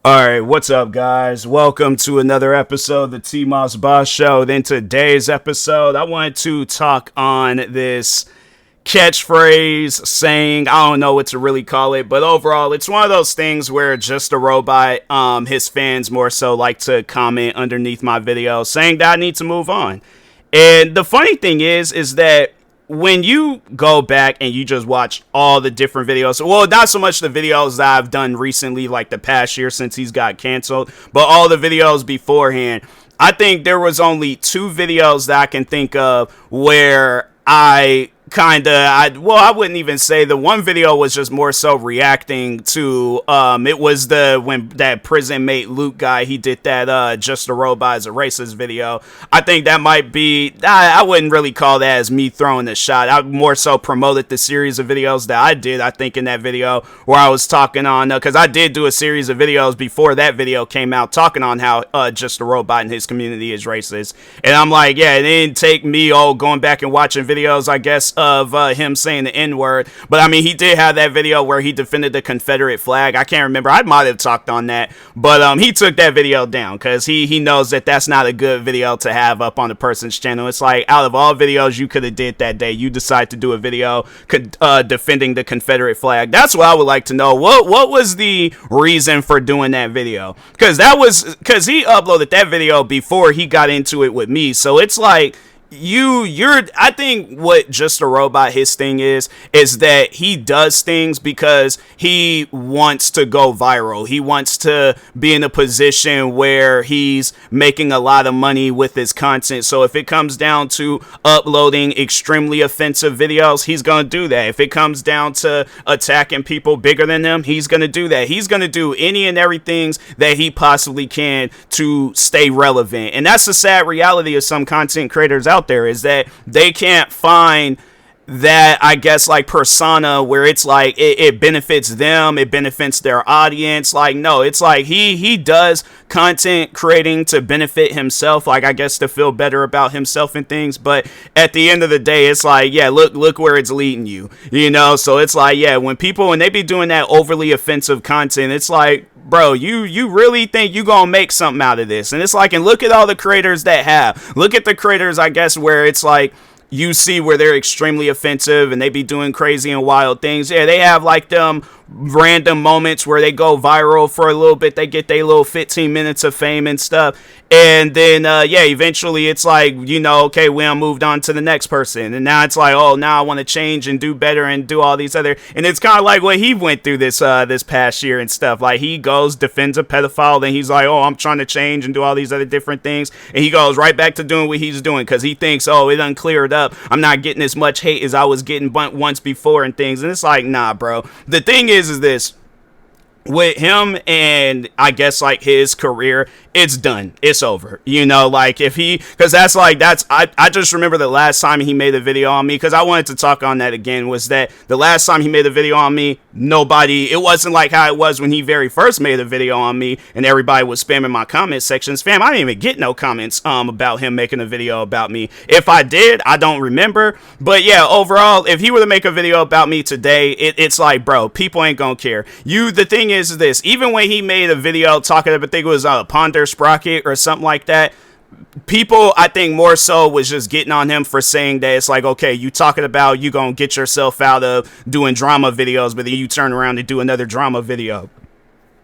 Alright, what's up, guys? Welcome to another episode of the TMossBoss Show. In today's episode, I wanted to talk on this catchphrase, saying, I don't know what to really call it, but overall, it's one of those things where Just a Robot, his fans more so like to comment underneath my video saying that I need to move on. And the funny thing is that when you go back and you just watch all the different videos, well, not so much the videos that I've done recently, like the past year since he's got canceled, but all the videos beforehand, I think there was only two videos that I can think of where I wouldn't even say the one video was just more so reacting to, it was when that prison mate Luke guy, he did that, Just a Robot is a Racist video. I think that might be, I wouldn't really call that as me throwing a shot. I more so promoted the series of videos that I did, I think, in that video where I was talking on, because I did do a series of videos before that video came out talking on how, Just a Robot in his community is racist. And I'm like, yeah, it didn't take me, going back and watching videos, I guess, of him saying the N-word, but I mean, he did have that video where he defended the Confederate flag. I can't remember, I might have talked on that, but he took that video down because he knows that that's not a good video to have up on a person's channel. It's like, out of all videos you could have did that day, you decide to do a video defending the Confederate flag. That's what I would like to know. What was the reason for doing that video? Because he uploaded that video before he got into it with me, so it's like, I think what Just a Robot, his thing is that he does things because he wants to go viral. He wants to be in a position where he's making a lot of money with his content. So if it comes down to uploading extremely offensive videos, he's going to do that. If it comes down to attacking people bigger than him, he's going to do that. He's going to do any and everything that he possibly can to stay relevant. And that's the sad reality of some content creators out there, is that they can't find that, I guess, like, persona where it's like it benefits them, it benefits their audience. Like, no, it's like he does content creating to benefit himself, like, I guess, to feel better about himself and things, but at the end of the day, it's like, yeah, look where it's leading you, so it's like, yeah, when they be doing that overly offensive content, it's like, bro, you really think you gonna make something out of this? And it's like, and look at all the creators that have. Look at the creators, I guess, where it's like, you see where they're extremely offensive and they be doing crazy and wild things. Yeah, they have like them random moments where they go viral for a little bit. They get their little 15 minutes of fame and stuff. And then, eventually it's like, okay, we moved on to the next person. And now it's like, oh, now I want to change and do better and do all these other. And it's kind of like what he went through this past year and stuff. Like, he goes, defends a pedophile. Then he's like, oh, I'm trying to change and do all these other different things. And he goes right back to doing what he's doing because he thinks, oh, it done cleared up. I'm not getting as much hate as I was getting once before and things. And it's like, nah, bro. The thing is this. With him and I guess like his career, it's done. It's over. Like if because I just remember the last time he made a video on me, because I wanted to talk on that again, was that the last time he made a video on me, it wasn't like how it was when he very first made a video on me and everybody was spamming my comment sections. Fam, I didn't even get no comments about him making a video about me. If I did, I don't remember. But yeah, overall, if he were to make a video about me today, it's like, bro, people ain't gonna care. The thing is this, even when he made a video talking about, I think it was Ponder Sprocket or something like that, people, I think, more so was just getting on him for saying that it's like, okay, you talking about you gonna get yourself out of doing drama videos, but then you turn around and do another drama video.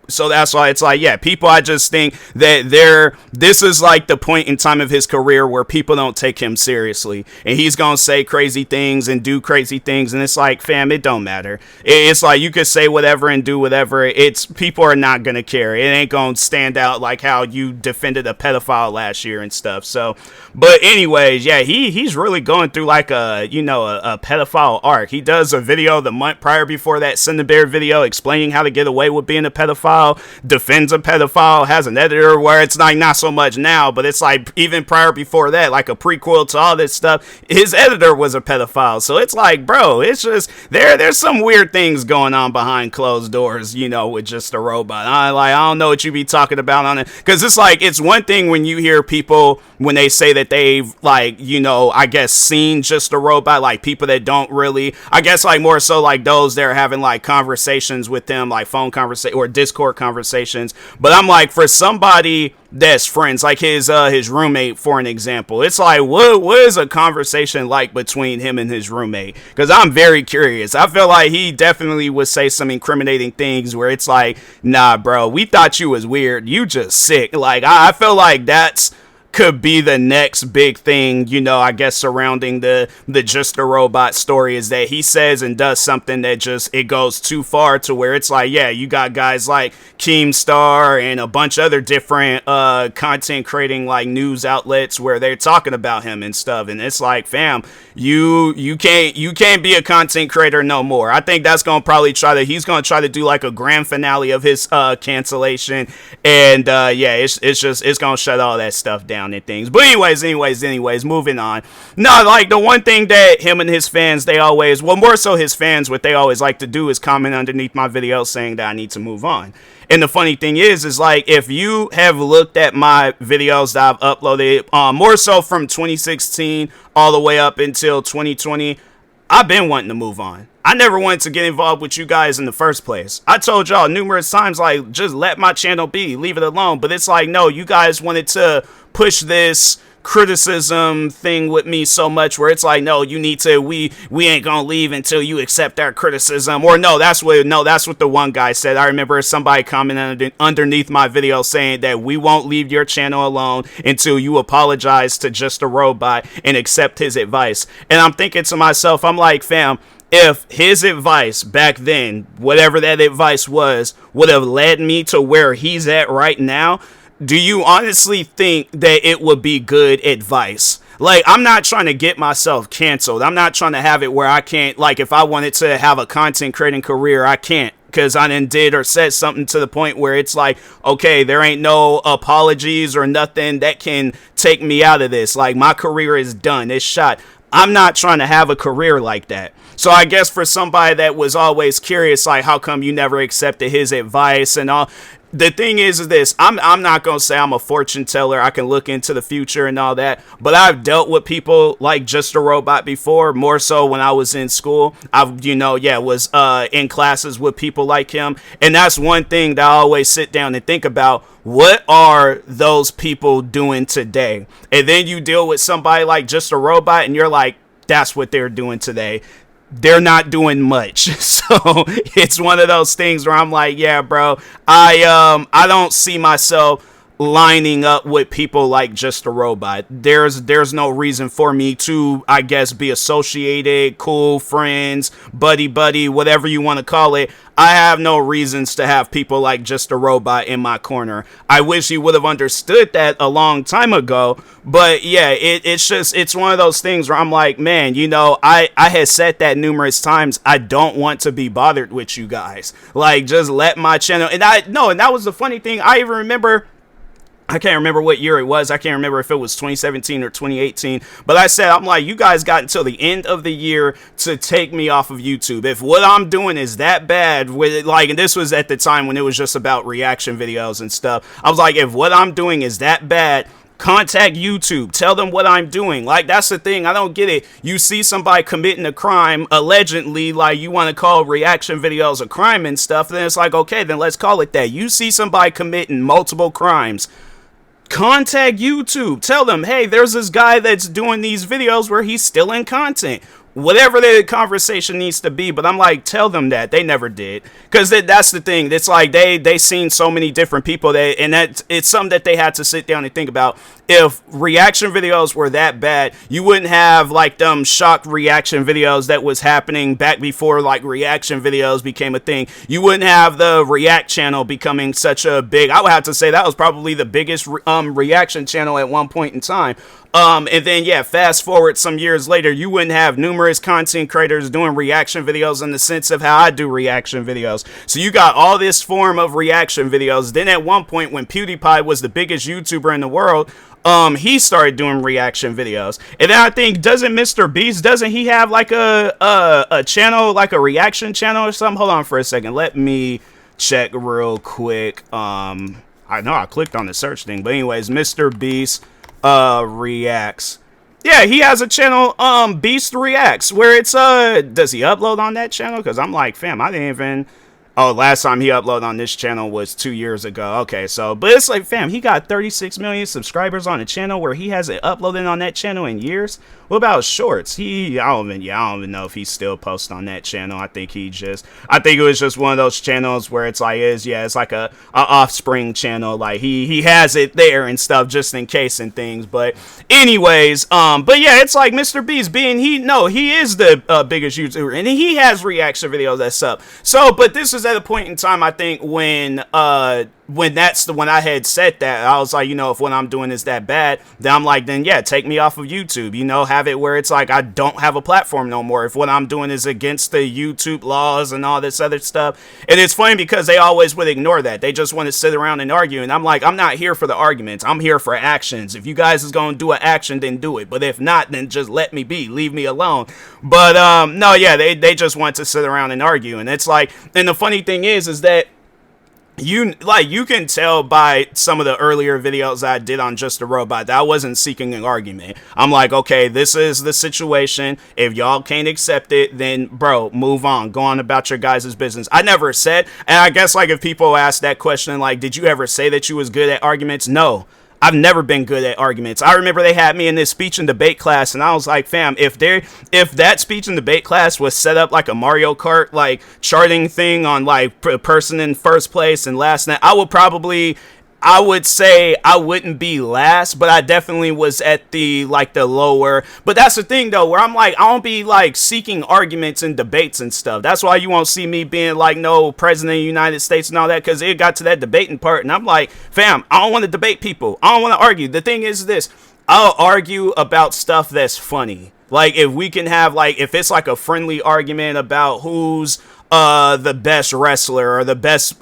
So that's why it's like, yeah, people, I just think that this is like the point in time of his career where people don't take him seriously, and he's gonna say crazy things and do crazy things, and it's like, fam, it don't matter. It's like, you could say whatever and do whatever, people are not gonna care. It ain't gonna stand out like how you defended a pedophile last year and stuff. So, but anyways, yeah, he's really going through like a pedophile arc. He does a video the month prior before that Cinnamon video explaining how to get away with being a pedophile, defends a pedophile, has an editor where it's like not so much now, but it's like even prior before that, like a prequel to all this stuff, his editor was a pedophile. So it's like, bro, it's just there's some weird things going on behind closed doors, with Just a Robot. I don't know what you be talking about on it, because it's like, it's one thing when you hear people when they say that they've like, I guess seen Just a Robot, like people that don't really, I guess like more so like those that are having like conversations with them, like phone conversation or Discord Discord conversations. But I'm like, for somebody that's friends, like his roommate, for an example, it's like, what is a conversation like between him and his roommate? Because I'm very curious. I feel like he definitely would say some incriminating things where it's like, nah, bro, we thought you was weird, you just sick. Like, I feel like that's could be the next big thing, you know, I guess surrounding the Just a Robot story, is that he says and does something that just, it goes too far to where it's like, yeah, you got guys like Keemstar and a bunch of other different content creating like news outlets where they're talking about him and stuff, and it's like, fam, you can't be a content creator no more. I think that's gonna probably he's gonna try to do like a grand finale of his cancellation, and yeah, it's gonna shut all that stuff down and things. But anyways, moving on. No, like the one thing that him and his fans, they always, well, more so his fans, what they always like to do is comment underneath my videos saying that I need to move on. And the funny thing is like, if you have looked at my videos that I've uploaded, more so from 2016 all the way up until 2020, I've been wanting to move on. I never wanted to get involved with you guys in the first place. I told y'all numerous times, like, just let my channel be, leave it alone. But it's like, no, you guys wanted to push this criticism thing with me so much where it's like, no, you need to, we ain't gonna leave until you accept our criticism. Or that's what the one guy said. I remember somebody commenting underneath my video saying that we won't leave your channel alone until you apologize to Just a Robot and accept his advice. And I'm thinking to myself, I'm like, fam, if his advice back then, whatever that advice was, would have led me to where he's at right now, do you honestly think that it would be good advice? Like, I'm not trying to get myself canceled. I'm not trying to have it where I can't, like, if I wanted to have a content creating career, I can't, because I done did or said something to the point where it's like, okay, there ain't no apologies or nothing that can take me out of this. Like, my career is done. It's shot. I'm not trying to have a career like that. So I guess for somebody that was always curious, like, how come you never accepted his advice and all, the thing is this, I'm not going to say I'm a fortune teller. I can look into the future and all that, but I've dealt with people like Just a Robot before, more so when I was in school. I've, was in classes with people like him. And that's one thing that I always sit down and think about. What are those people doing today? And then you deal with somebody like Just a Robot and you're like, that's what they're doing today. They're not doing much. So it's one of those things where I'm like, yeah, bro, I don't see myself lining up with people like Just a Robot. There's no reason for me to, I guess, be associated, cool, friends, buddy, whatever you want to call it. I have no reasons to have people like Just a Robot in my corner. I wish he would have understood that a long time ago. But yeah, it's one of those things where I'm like, man, I had said that numerous times. I don't want to be bothered with you guys. Like, just let my channel. And that was the funny thing. I even remember, I can't remember what year it was. I can't remember if it was 2017 or 2018. But I said, I'm like, you guys got until the end of the year to take me off of YouTube. If what I'm doing is that bad, with it, like, and this was at the time when it was just about reaction videos and stuff. I was like, if what I'm doing is that bad, contact YouTube. Tell them what I'm doing. Like, that's the thing. I don't get it. You see somebody committing a crime, allegedly, like, you want to call reaction videos a crime and stuff. Then it's like, okay, then let's call it that. You see somebody committing multiple crimes, contact YouTube. Tell them, hey, there's this guy that's doing these videos where he's still in content. Whatever the conversation needs to be. But I'm like, tell them that. They never did. Because that's the thing. It's like they seen so many different people and it's something that they had to sit down and think about. If reaction videos were that bad, you wouldn't have like them shock reaction videos that was happening back before like reaction videos became a thing. You wouldn't have the React channel becoming such a big, I would have to say that was probably the biggest reaction channel at one point in time. And then, yeah, fast forward some years later, you wouldn't have numerous content creators doing reaction videos in the sense of how I do reaction videos. So you got all this form of reaction videos. Then at one point when PewDiePie was the biggest YouTuber in the world, he started doing reaction videos. And then I think, doesn't Mr. Beast, doesn't he have like a channel, like a reaction channel or something? Hold on for a second. Let me check real quick. I know I clicked on the search thing, but anyways, Mr. Beast reacts. Yeah, he has a channel, Beast Reacts, where it's does he upload on that channel? Because I'm like, fam, I didn't even Oh, last time he uploaded on this channel was 2 years ago. Okay, so, but it's like, fam, he got 36 million subscribers on a channel where he hasn't uploaded on that channel in years. What about shorts? I don't even know if he still posts on that channel. I think it was just one of those channels where it's like, it's like a offspring channel. Like he has it there and stuff just in case and things. But anyways, but yeah, it's like Mr. Beast he is the biggest YouTuber, and he has reaction videos that's up. So, but this is at a point in time, I think, when I had said that, I was like, if what I'm doing is that bad, then I'm like, then yeah, take me off of YouTube, have it where it's like I don't have a platform no more if what I'm doing is against the YouTube laws and all this other stuff. And it's funny because they always would ignore that. They just want to sit around and argue, and I'm like, I'm not here for the arguments. I'm here for actions. If you guys is going to do an action, then do it. But if not, then just let me be. Leave me alone. But no, yeah, they just want to sit around and argue. And it's like, and the funny thing is that you can tell by some of the earlier videos I did on Just a Robot that I wasn't seeking an argument. I'm like, okay, this is the situation. If y'all can't accept it, then bro, move on. Go on about your guys' business. I never said, and I guess like if people ask that question, like, did you ever say that you was good at arguments? No. I've never been good at arguments. I remember they had me in this speech and debate class, and I was like, fam, if that speech and debate class was set up like a Mario Kart, like, charting thing on, like, person in first place and last, I would say I wouldn't be last, but I definitely was at the lower. But that's the thing, though, where I'm like, I don't be, like, seeking arguments and debates and stuff. That's why you won't see me being, like, no president of the United States and all that, because it got to that debating part, and I'm like, fam, I don't want to debate people. I don't want to argue. The thing is this. I'll argue about stuff that's funny. Like, if we can have, like, if it's, like, a friendly argument about who's the best wrestler or the best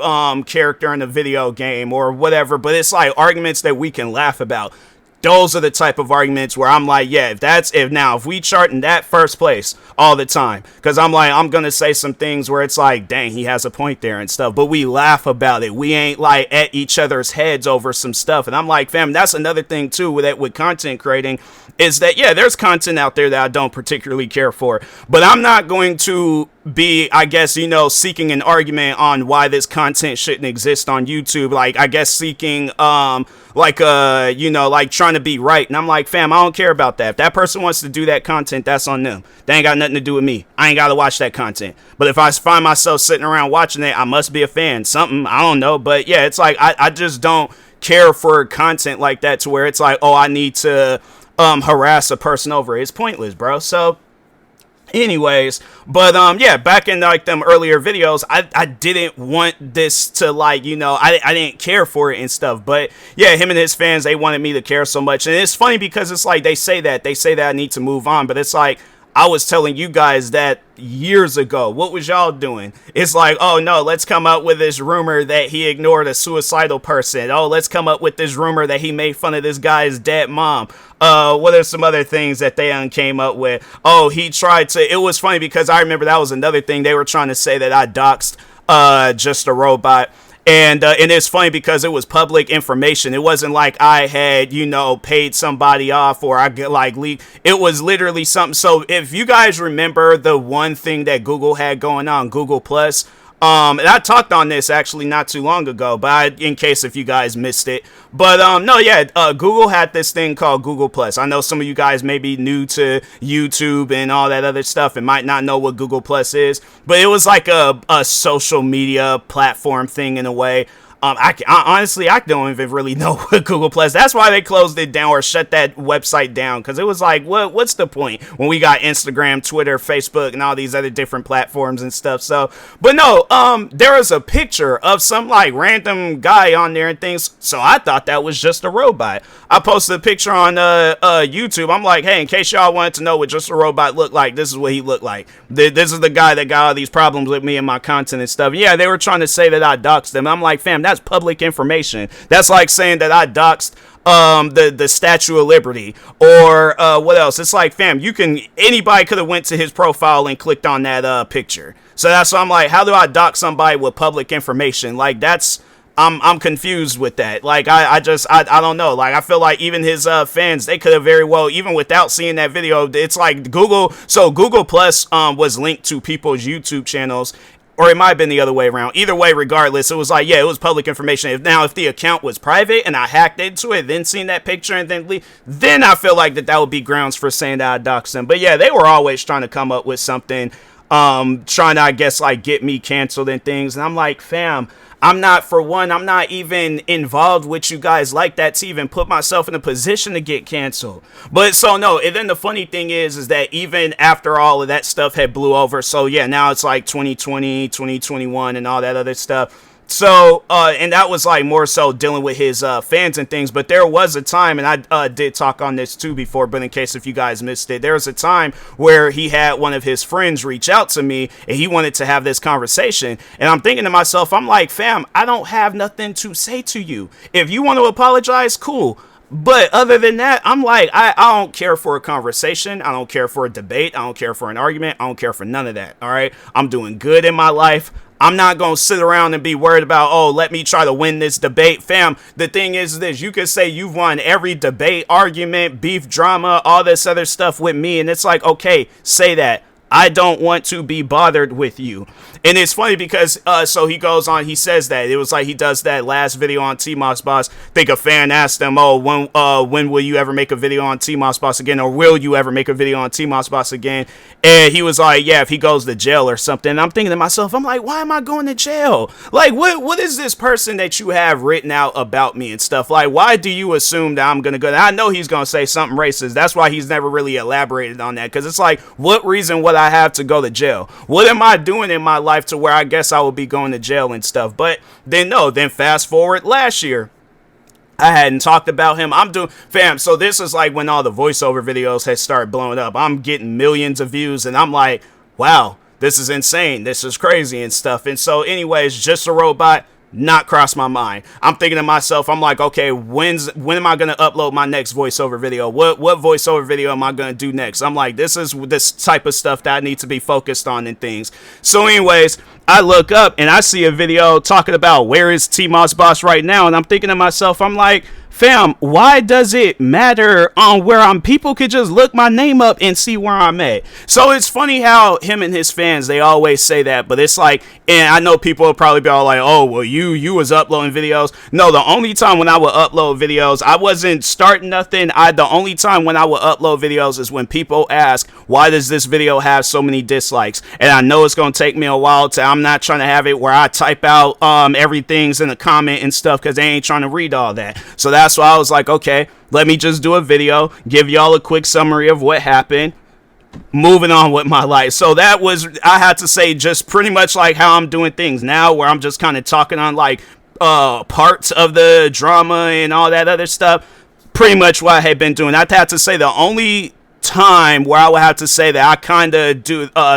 character in a video game or whatever, but it's like arguments that we can laugh about. Those are the type of arguments where I'm like, yeah, if we chart in that first place all the time, because I'm like, I'm gonna say some things where it's like, dang, he has a point there and stuff, but we laugh about it. We ain't like at each other's heads over some stuff. And I'm like, fam, that's another thing too with content creating, is that yeah, there's content out there that I don't particularly care for, but I'm not going to be, I guess, seeking an argument on why this content shouldn't exist on YouTube. Like, I guess seeking like trying to be right. And I'm like, fam, I don't care about that. If that person wants to do that content, that's on them. They ain't got nothing to do with me. I ain't got to watch that content. But if I find myself sitting around watching it, I must be a fan. Something, I don't know. But yeah, it's like, I just don't care for content like that to where it's like, oh, I need to harass a person over it. It's pointless, bro. So anyways, but yeah, back in like them earlier videos, I didn't want this to like, I didn't care for it and stuff, but yeah, him and his fans, they wanted me to care so much. And it's funny because it's like they say that I need to move on, but it's like I was telling you guys that years ago. What was y'all doing? It's like, oh no, let's come up with this rumor that he ignored a suicidal person. Oh, let's come up with this rumor that he made fun of this guy's dead mom. What are some other things that they came up with? Oh, he tried to, it was funny because I remember that was another thing they were trying to say, that I doxed Just a Robot. And it's funny because it was public information. It wasn't like I had, paid somebody off or I get like leaked. It was literally something. So if you guys remember the one thing that Google had going on, Google Plus, and I talked on this actually not too long ago, but in case if you guys missed it. But no, yeah, Google had this thing called Google Plus. I know some of you guys may be new to YouTube and all that other stuff and might not know what Google Plus is, but it was like a social media platform thing in a way. I honestly, I don't even really know what Google Plus. That's why they closed it down or shut that website down, because it was like, what's the point when we got Instagram, Twitter, Facebook, and all these other different platforms and stuff. So, but no, there was a picture of some like random guy on there and things. So I thought that was Just a Robot. I posted a picture on YouTube. I'm like, hey, in case y'all wanted to know what Just a Robot looked like, this is what he looked like. This is the guy that got all these problems with me and my content and stuff. Yeah, they were trying to say that I doxed them. I'm like, fam, that's public information. That's like saying that I doxed the Statue of Liberty or what else. It's like, fam, anybody could have went to his profile and clicked on that picture. So that's why I'm like, how do I dox somebody with public information? Like, that's I'm confused with that. Like, I don't know. Like, I feel like even his fans, they could have very well, even without seeing that video, it's like Google Plus was linked to people's YouTube channels or it might have been the other way around. Either way, regardless, it was like, yeah, it was public information. If the account was private and I hacked into it, then seen that picture and then I feel like that would be grounds for saying that I doxed them. But yeah, they were always trying to come up with something, trying to, I guess, like get me canceled and things. And I'm like, fam, I'm not even involved with you guys like that to even put myself in a position to get canceled. But so no, and then the funny thing is that even after all of that stuff had blew over, so yeah, now it's like 2020, 2021 and all that other stuff. So, and that was like more so dealing with his fans and things. But there was a time, and I did talk on this too before, but in case if you guys missed it, there was a time where he had one of his friends reach out to me and he wanted to have this conversation. And I'm thinking to myself, I'm like, fam, I don't have nothing to say to you. If you want to apologize, cool. But other than that, I'm like, I don't care for a conversation. I don't care for a debate. I don't care for an argument. I don't care for none of that. All right. I'm doing good in my life. I'm not going to sit around and be worried about, oh, let me try to win this debate. Fam, the thing is this, you could say you've won every debate, argument, beef, drama, all this other stuff with me. And it's like, okay, say that. I don't want to be bothered with you. And it's funny because, so he goes on, he says that. It was like he does that last video on TMossBoss. I think a fan asked him, oh, when will you ever make a video on TMossBoss again? Or will you ever make a video on TMossBoss again? And he was like, yeah, if he goes to jail or something. And I'm thinking to myself, I'm like, why am I going to jail? Like, what is this person that you have written out about me and stuff? Like, why do you assume that I'm going to go? I know he's going to say something racist. That's why he's never really elaborated on that. Because it's like, what reason would I have to go to jail? What am I doing in my life to where I guess I will be going to jail and stuff? But then fast forward last year, I hadn't talked about him. I'm doing, fam, so this is like when all the voiceover videos had started blowing up. I'm getting millions of views and I'm like, wow, this is insane. This is crazy and stuff. And so anyways, Just a Robot not crossed my mind. I'm thinking to myself, I'm like, okay, when am I going to upload my next voiceover video? What voiceover video am I going to do next? I'm like, this is this type of stuff that I need to be focused on and things. So anyways, I look up and I see a video talking about where is TMossBoss right now. And I'm thinking to myself, I'm like, fam, why does it matter on where I'm? People could just look my name up and see where I'm at. So it's funny how him and his fans, they always say that, but it's like, and I know people will probably be all like, oh, well, you was uploading videos. No, the only time when I would upload videos, I wasn't starting nothing. The only time when I would upload videos is when people ask, why does this video have so many dislikes? And I know it's going to take me a while I'm not trying to have it where I type out everything's in the comment and stuff because they ain't trying to read all that. So that's why I was like, okay, let me just do a video, give y'all a quick summary of what happened, moving on with my life. So that was, I had to say, just pretty much like how I'm doing things now, where I'm just kind of talking on like parts of the drama and all that other stuff. Pretty much what I had been doing. I'd have to say the only time where I would have to say that I kind of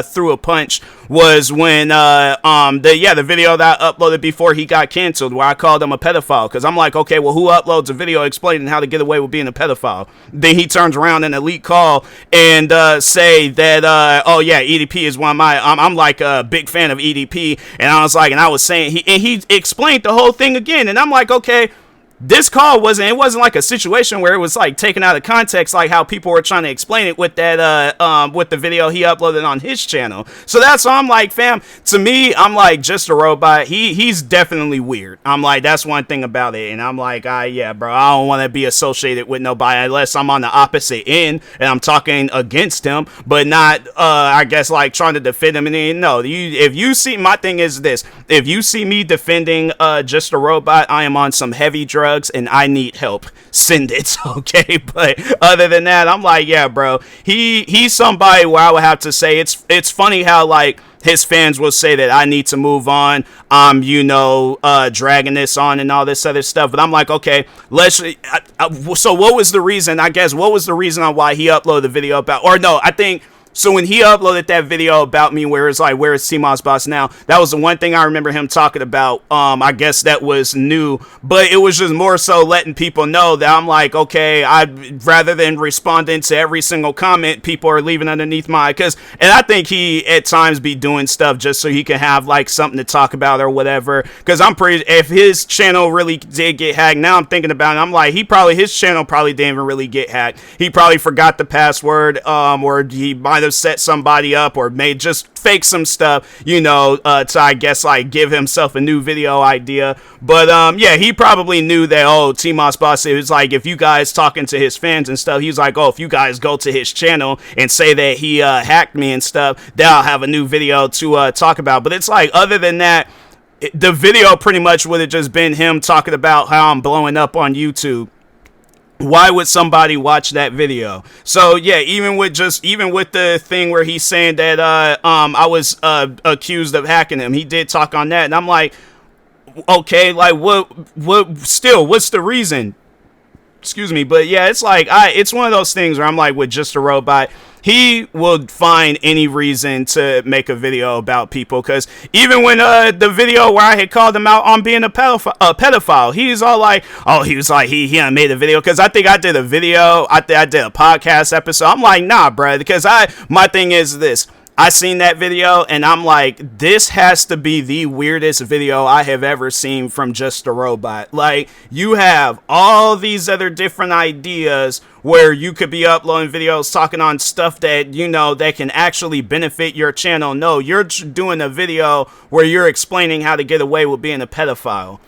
threw a punch was when the video that I uploaded before he got canceled, where I called him a pedophile, because I'm like, okay, well, who uploads a video explaining how to get away with being a pedophile? Then he turns around in a leak call and say that oh yeah, EDP is one of my I'm like a big fan of EDP, and I was like, and I was saying he explained the whole thing again, and I'm like, okay, this call wasn't like a situation where it was like taken out of context, like how people were trying to explain it with that with the video he uploaded on his channel. So that's why I'm like, fam, to me, I'm like, Just a Robot, he's definitely weird. I'm like, that's one thing about it. And I'm like, yeah, bro, I don't want to be associated with nobody unless I'm on the opposite end and I'm talking against him, but not I guess like trying to defend him. And then, no, if you see, my thing is this, if you see me defending Just a Robot, I am on some heavy drugs and I need help. Send it, okay? But other than that, I'm like, yeah, bro, he's somebody where I would have to say it's funny how like his fans will say that I need to move on. Dragging this on and all this other stuff. But I'm like, okay, so what was the reason? I guess what was the reason on why he uploaded the video about? Or no, I think. So when he uploaded that video about me where it's like, where is TMossBoss now? That was the one thing I remember him talking about. I guess that was new, but it was just more so letting people know that I'm like, okay, rather than responding to every single comment people are leaving underneath and I think he at times be doing stuff just so he can have like something to talk about or whatever. Cause I'm pretty, if his channel really did get hacked, now I'm thinking about it, I'm like, his channel probably didn't even really get hacked. He probably forgot the password, or he might might have set somebody up or made just fake some stuff, you know, to, I guess, like, give himself a new video idea. But, yeah, he probably knew that, oh, TMossBoss, it was like, if you guys talking to his fans and stuff, he was like, oh, if you guys go to his channel and say that he hacked me and stuff, then I'll have a new video to talk about. But it's like, other than that, the video pretty much would have just been him talking about how I'm blowing up on YouTube. Why would somebody watch that video? So yeah, even with the thing where he's saying that I was accused of hacking him, he did talk on that, and I'm like, okay, like what's the reason? Excuse me, but yeah, it's like it's one of those things where I'm like, with Just a Robot, he will find any reason to make a video about people. Because even when the video where I had called him out on being a pedophile, he's all like, oh, he was like, he made a video. Because I think I did a video, I did a podcast episode. I'm like, nah, bro, because my thing is this. I seen that video and I'm like, this has to be the weirdest video I have ever seen from Just a Robot. Like, you have all these other different ideas where you could be uploading videos talking on stuff that, you know, that can actually benefit your channel. No, you're doing a video where you're explaining how to get away with being a pedophile.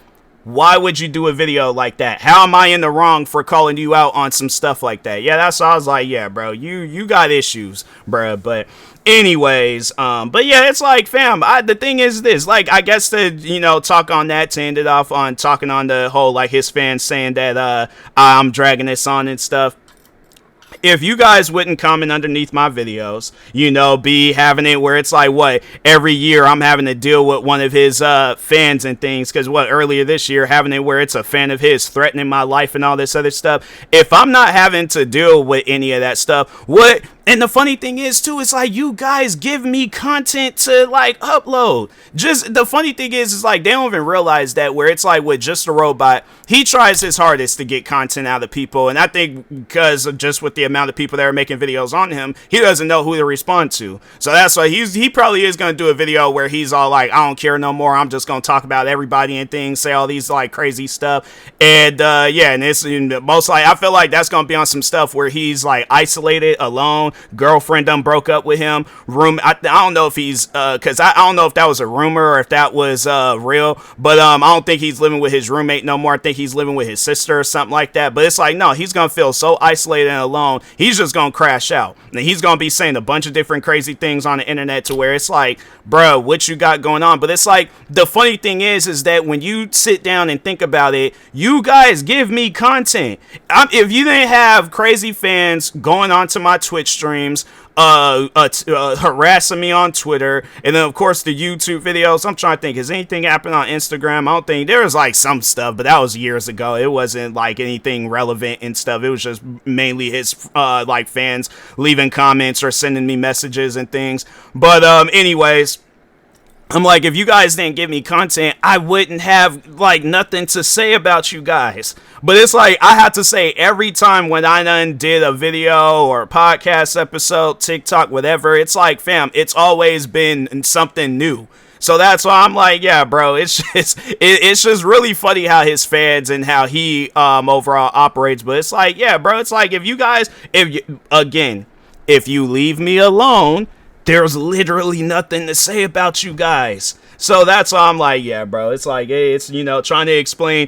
Why would you do a video like that? How am I in the wrong for calling you out on some stuff like that? Yeah, that's why I was like, yeah, bro, you got issues, bro. But anyways, but yeah, it's like, fam, the thing is this, like, I guess to, you know, talk on that, to end it off on talking on the whole, like, his fans saying that I'm dragging this on and stuff. If you guys wouldn't comment underneath my videos, you know, be having it where it's like, what, every year I'm having to deal with one of his fans and things, because what, earlier this year, having it where it's a fan of his threatening my life and all this other stuff. If I'm not having to deal with any of that stuff, what, and the funny thing is too, it's like, you guys give me content to, like, upload. Just, the funny thing is like, they don't even realize that, where it's like, with Just a Robot, he tries his hardest to get content out of people, and I think because of just with the amount of people that are making videos on him, he doesn't know who to respond to. So that's why he probably is going to do a video where he's all like, I don't care no more, I'm just going to talk about everybody and things, say all these, like, crazy stuff. And yeah, and it's most like, I feel like that's going to be on some stuff where he's, like, isolated, alone, girlfriend done broke up with him, I don't know if he's because I don't know if that was a rumor or if that was real, but I don't think he's living with his roommate no more. I think he's living with his sister or something like that. But it's like, no, he's gonna feel so isolated and alone, he's just gonna crash out, and he's gonna be saying a bunch of different crazy things on the internet, to where it's like, bro, what you got going on? But it's like, the funny thing is that when you sit down and think about it, you guys give me content. If you didn't have crazy fans going onto my Twitch streams, harassing me on Twitter, and then of course the YouTube videos, I'm trying to think, has anything happened on Instagram? I don't think there was, like, some stuff, but that was years ago. It wasn't like anything relevant and stuff. It was just mainly his like, fans leaving comments or sending me messages and things. But anyways, I'm like, if you guys didn't give me content, I wouldn't have, like, nothing to say about you guys. But it's like, I have to say, every time when I done did a video or a podcast episode, TikTok, whatever, it's like, fam, it's always been something new. So that's why I'm like, yeah, bro, it's just really funny how his fans and how he overall operates. But it's like, yeah, bro, it's like, if you leave me alone, there's literally nothing to say about you guys. So that's why I'm like, yeah, bro. It's like, hey, it's, you know, trying to explain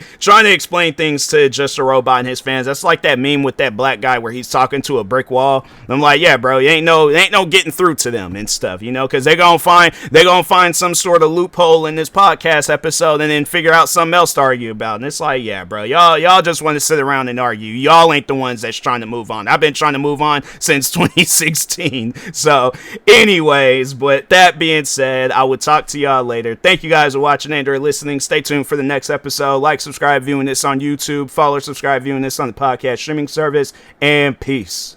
things to Just a Robot and his fans. That's like that meme with that black guy where he's talking to a brick wall. I'm like, yeah, bro, ain't no getting through to them and stuff, you know, because they're gonna find some sort of loophole in this podcast episode and then figure out something else to argue about. And it's like, yeah, bro, y'all just want to sit around and argue. Y'all ain't the ones that's trying to move on. I've been trying to move on since 2016. So anyways, but that being said, I would talk to y'all later. Thank you guys for watching and or listening. Stay tuned for the next episode. Like, subscribe, viewing this on YouTube. Follow, subscribe, viewing this on the podcast streaming service. And peace.